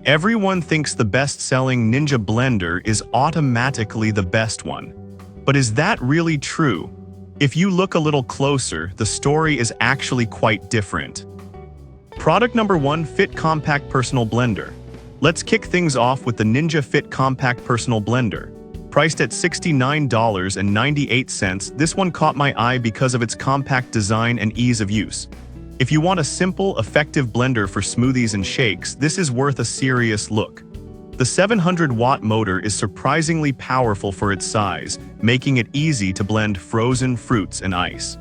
Everyone thinks the best-selling Ninja blender is automatically the best one. But is that really true? If you look a little closer, the story is actually quite different. Product number 1, Fit Compact Personal Blender. Let's kick things off with the Ninja Fit Compact Personal Blender. Priced at $69.98, this one caught my eye because of its compact design and ease of use. If you want a simple, effective blender for smoothies and shakes, this is worth a serious look. The 700-watt motor is surprisingly powerful for its size, making it easy to blend frozen fruits and ice.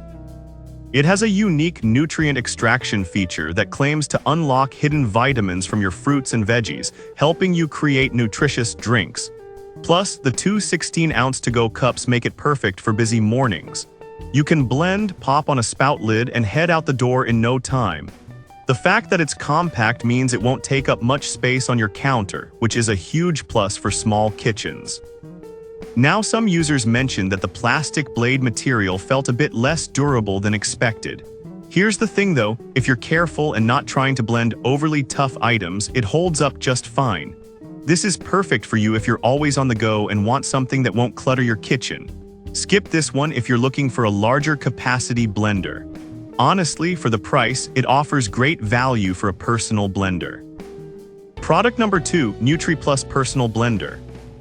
It has a unique nutrient extraction feature that claims to unlock hidden vitamins from your fruits and veggies, helping you create nutritious drinks. Plus, the two 16-ounce to-go cups make it perfect for busy mornings. You can blend, pop on a spout lid, and head out the door in no time. The fact that it's compact means it won't take up much space on your counter, which is a huge plus for small kitchens. Now, some users mentioned that the plastic blade material felt a bit less durable than expected. Here's the thing though, if you're careful and not trying to blend overly tough items, it holds up just fine. This is perfect for you if you're always on the go and want something that won't clutter your kitchen. Skip this one if you're looking for a larger capacity blender. Honestly, for the price, it offers great value for a personal blender. Product number 2, NutriPlus Personal Blender.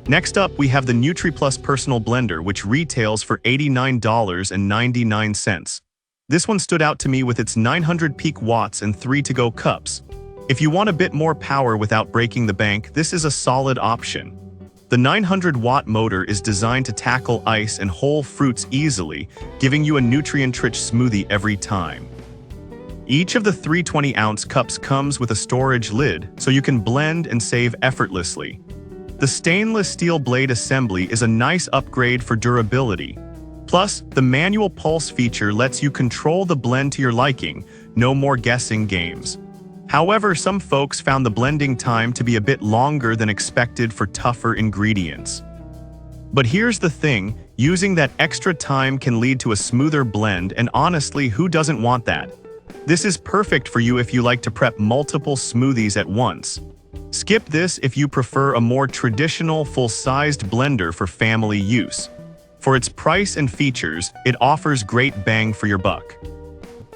Next up, we have the NutriPlus Personal Blender, which retails for $89.99. This one stood out to me with its 900 peak watts and 3 to-go cups. If you want a bit more power without breaking the bank, this is a solid option. The 900-watt motor is designed to tackle ice and whole fruits easily, giving you a nutrient-rich smoothie every time. Each of the 320-ounce cups comes with a storage lid, so you can blend and save effortlessly. The stainless steel blade assembly is a nice upgrade for durability. Plus, the manual pulse feature lets you control the blend to your liking, no more guessing games. However, some folks found the blending time to be a bit longer than expected for tougher ingredients. But here's the thing, using that extra time can lead to a smoother blend, and honestly, who doesn't want that? This is perfect for you if you like to prep multiple smoothies at once. Skip this if you prefer a more traditional, full-sized blender for family use. For its price and features, it offers great bang for your buck.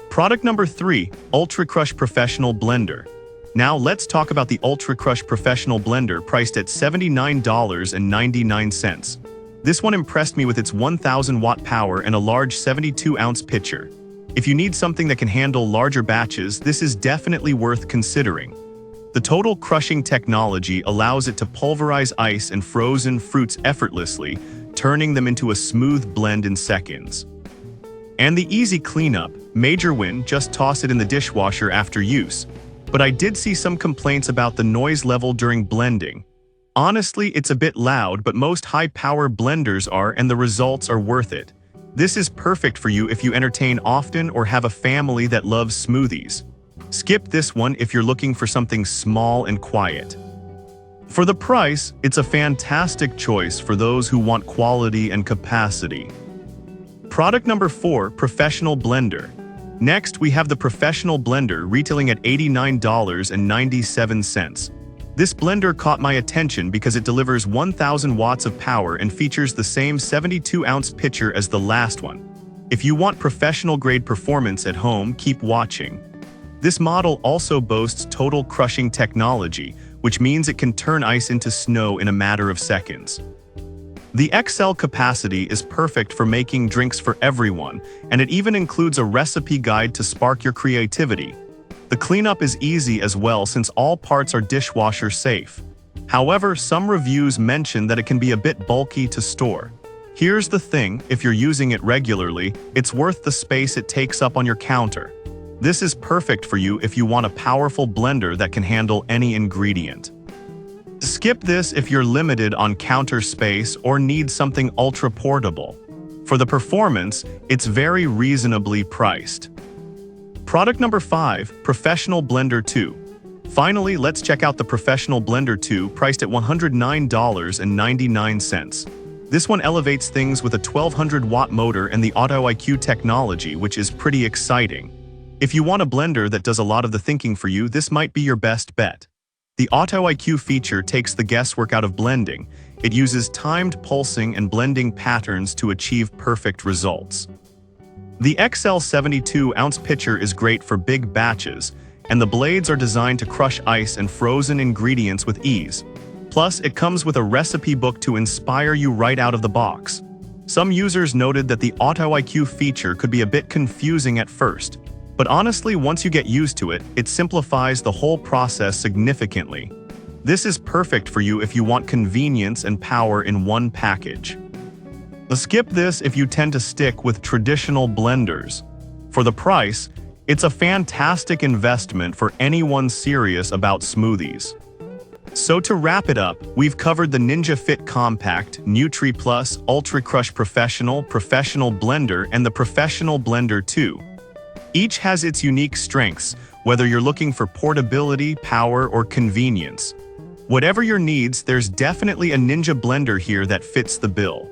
Product number 3, Ultra Crush Professional Blender. Now let's talk about the Ultra Crush Professional Blender, priced at $79.99. This one impressed me with its 1,000-watt power and a large 72-ounce pitcher. If you need something that can handle larger batches, this is definitely worth considering. The total crushing technology allows it to pulverize ice and frozen fruits effortlessly, turning them into a smooth blend in seconds. And the easy cleanup, major win, just toss it in the dishwasher after use. But I did see some complaints about the noise level during blending. Honestly, it's a bit loud, but most high-power blenders are, and the results are worth it. This is perfect for you if you entertain often or have a family that loves smoothies. Skip this one if you're looking for something small and quiet. For the price, it's a fantastic choice for those who want quality and capacity. Product number 4, Professional Blender. Next, we have the Professional Blender, retailing at $89.97. This blender caught my attention because it delivers 1,000 watts of power and features the same 72-ounce pitcher as the last one. If you want professional-grade performance at home, keep watching. This model also boasts total crushing technology, which means it can turn ice into snow in a matter of seconds. The XL capacity is perfect for making drinks for everyone, and it even includes a recipe guide to spark your creativity. The cleanup is easy as well since all parts are dishwasher safe. However, some reviews mention that it can be a bit bulky to store. Here's the thing, if you're using it regularly, it's worth the space it takes up on your counter. This is perfect for you if you want a powerful blender that can handle any ingredient. Skip this if you're limited on counter space or need something ultra-portable. For the performance, it's very reasonably priced. Product number 5, Professional Blender 2. Finally, let's check out the Professional Blender 2, priced at $109.99. This one elevates things with a 1,200-watt motor and the Auto IQ technology, which is pretty exciting. If you want a blender that does a lot of the thinking for you, this might be your best bet. The Auto IQ feature takes the guesswork out of blending. It uses timed pulsing and blending patterns to achieve perfect results. The XL 72-ounce pitcher is great for big batches, and the blades are designed to crush ice and frozen ingredients with ease. Plus, it comes with a recipe book to inspire you right out of the box. Some users noted that the Auto IQ feature could be a bit confusing at first, but honestly, once you get used to it, it simplifies the whole process significantly. This is perfect for you if you want convenience and power in one package. Skip this if you tend to stick with traditional blenders. For the price, it's a fantastic investment for anyone serious about smoothies. So to wrap it up, we've covered the Ninja Fit Compact, Nutri Plus, Ultra Crush Professional, Professional Blender, and the Professional Blender 2. Each has its unique strengths, whether you're looking for portability, power, or convenience. Whatever your needs, there's definitely a Ninja blender here that fits the bill.